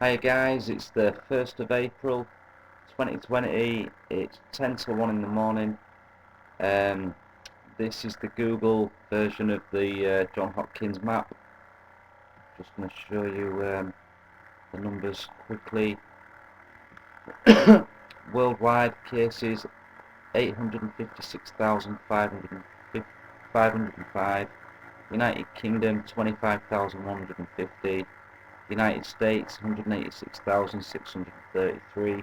Hi guys, it's the 1st of April 2020, it's 10 to 1 in the morning. Um, this is the Google version of the John Hopkins map. Just going to show you the numbers quickly. Worldwide cases 856,505. United Kingdom 25,150. United States 186,633.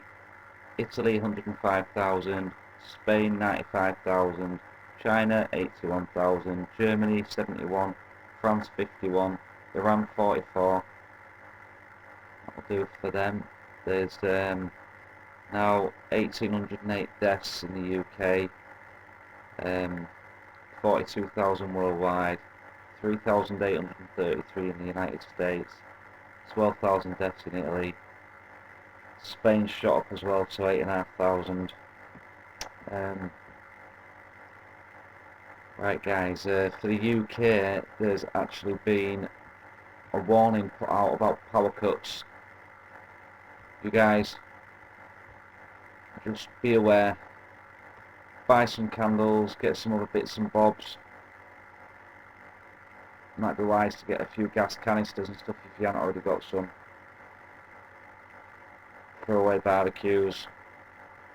Italy 105,000, Spain 95,000, China 81,000, Germany 71, France 51, Iran 44. That'll do for them. There's now 1,808 deaths in the UK, 42,000 worldwide, 3,833 in the United States, 12,000 deaths in Italy. Spain shot up as well to 8,500. Right guys, for the UK there's actually been a warning put out about power cuts. You guys just be aware, buy some candles, get some other bits and bobs. Might be wise to get a few gas canisters and stuff if you haven't already got some. Throwaway barbecues,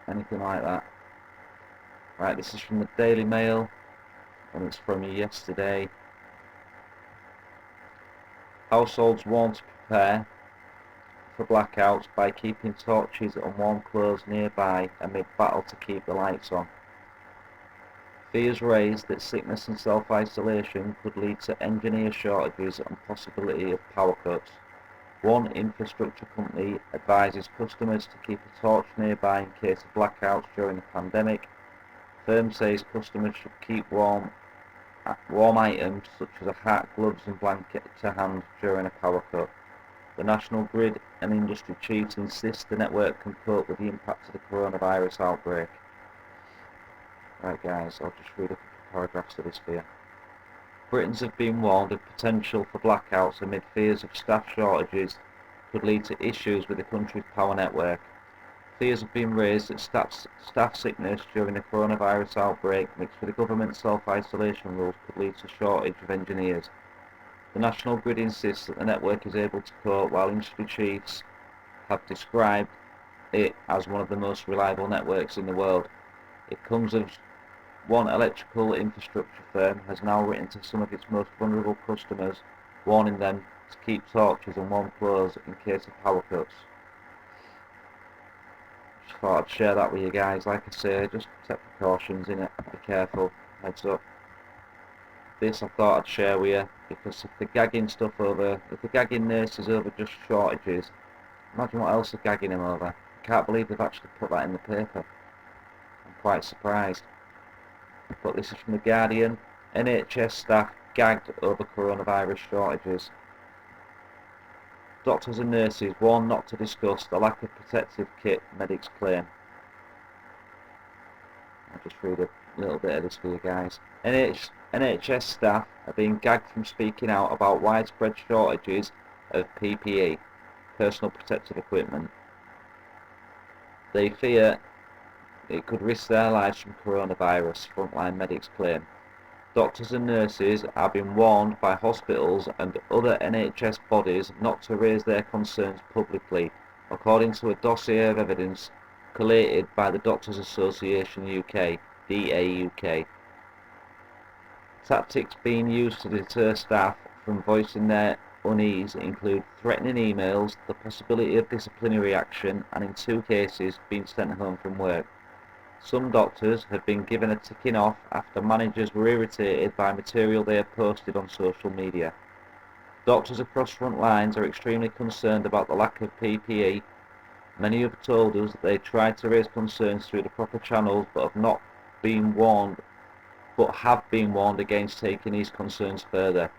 anything like that. Right, this is from the Daily Mail and it's from yesterday. Households warned to prepare for blackouts by keeping torches and warm clothes nearby amid battle to keep the lights on. Fears raised that sickness and self-isolation could lead to engineer shortages and possibility of power cuts. One infrastructure company advises customers to keep a torch nearby in case of blackouts during the pandemic. The firm says customers should keep warm items such as a hat, gloves and blanket to hand during a power cut. The National Grid and industry chiefs insist the network can cope with the impact of the coronavirus outbreak. Right guys, I'll just read a couple of paragraphs of this for you. Britons have been warned of potential for blackouts amid fears of staff shortages could lead to issues with the country's power network. Fears have been raised that staff sickness during the coronavirus outbreak mixed with the government's self-isolation rules could lead to shortage of engineers. The National Grid insists that the network is able to cope, while industry chiefs have described it as one of the most reliable networks in the world. It comes as one electrical infrastructure firm has now written to some of its most vulnerable customers, warning them to keep torches and warm clothes in case of power cuts. Just thought I'd share that with you guys. Like I say, just take precautions in it, be careful, heads up. This I thought I'd share with you because if the gagging nurses over just shortages, imagine what else they're gagging them over. I can't believe they've actually put that in the paper. I'm quite surprised. But this is from The Guardian. NHS staff gagged over coronavirus shortages. Doctors and nurses warn not to discuss the lack of protective kit medics claim. I'll just read a little bit of this for you guys. NHS staff are being gagged from speaking out about widespread shortages of PPE, personal protective equipment. They fear it could risk their lives from coronavirus, frontline medics claim. Doctors and nurses are being warned by hospitals and other NHS bodies not to raise their concerns publicly, according to a dossier of evidence collated by the Doctors Association UK, DAUK. Tactics being used to deter staff from voicing their unease include threatening emails, the possibility of disciplinary action, and in 2 cases being sent home from work. Some doctors have been given a ticking off after managers were irritated by material they have posted on social media. Doctors across front lines are extremely concerned about the lack of PPE. Many have told us that they tried to raise concerns through the proper channels but have been warned against taking these concerns further.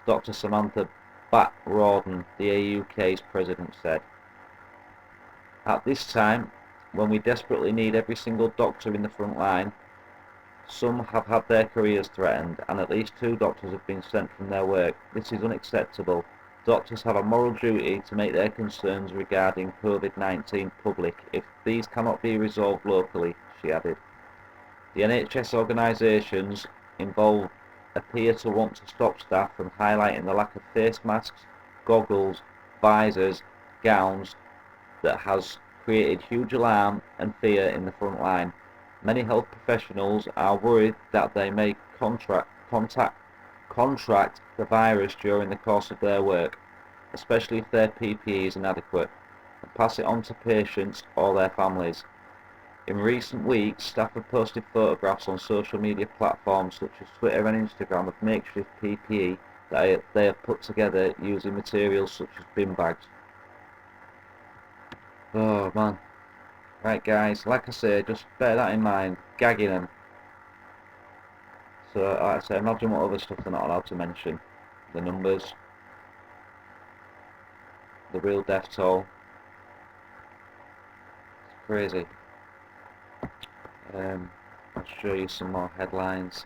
Dr. Samantha Bat-Rawdon, the AUK's president, said. At this time, when we desperately need every single doctor in the front line, some have had their careers threatened and at least 2 doctors have been sent from their work. This is unacceptable. Doctors have a moral duty to make their concerns regarding COVID-19 public if these cannot be resolved locally, she added. The NHS organisations involved appear to want to stop staff from highlighting the lack of face masks, goggles, visors, gowns that has created huge alarm and fear in the front line. Many health professionals are worried that they may contract the virus during the course of their work, especially if their PPE is inadequate, and pass it on to patients or their families. In recent weeks, staff have posted photographs on social media platforms such as Twitter and Instagram of makeshift PPE that they have put together using materials such as bin bags. Oh man. Right guys, like I say, just bear that in mind, gagging them. So, like I say, imagine what other stuff they're not allowed to mention. The numbers, the real death toll. It's crazy. I'll show you some more headlines.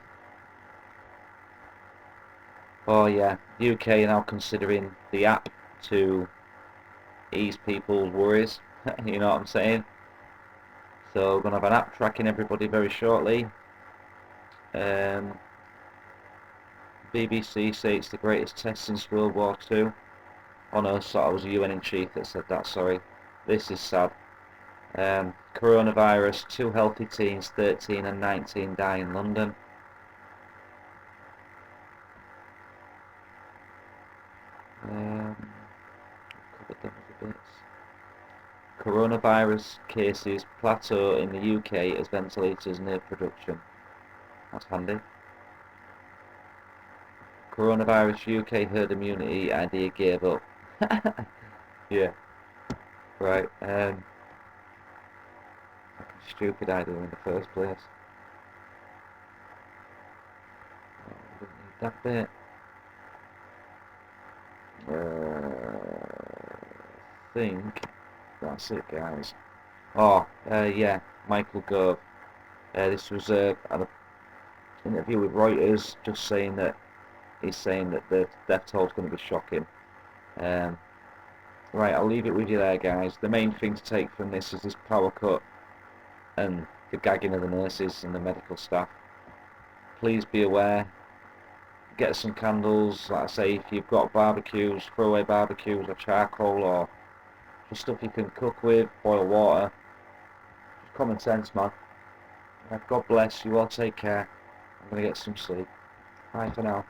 Oh yeah, UK are now considering the app to ease people's worries. You know what I'm saying? So we're going to have an app tracking everybody very shortly. BBC say it's the greatest test since World War II. Oh no, sorry, it was the UN in chief that said that, sorry. This is sad. Coronavirus, 2 healthy teens, 13 and 19 die in London. Covered them other bits. Coronavirus cases plateau in the UK as ventilators near production. That's handy. Coronavirus UK herd immunity idea gave up. Yeah. Right. Fucking stupid idea in the first place. Oh, we didn't need that bit. I think that's it, guys. Oh, yeah, Michael Gove. This was an interview with Reuters, just saying that he's saying that the death toll is going to be shocking. Right, I'll leave it with you there, guys. The main thing to take from this is this power cut and the gagging of the nurses and the medical staff. Please be aware. Get some candles. Like I say, if you've got barbecues, throwaway barbecues or charcoal or just stuff you can cook with, boil water. Just common sense, man. God bless you all. Take care. I'm going to get some sleep. Bye for now.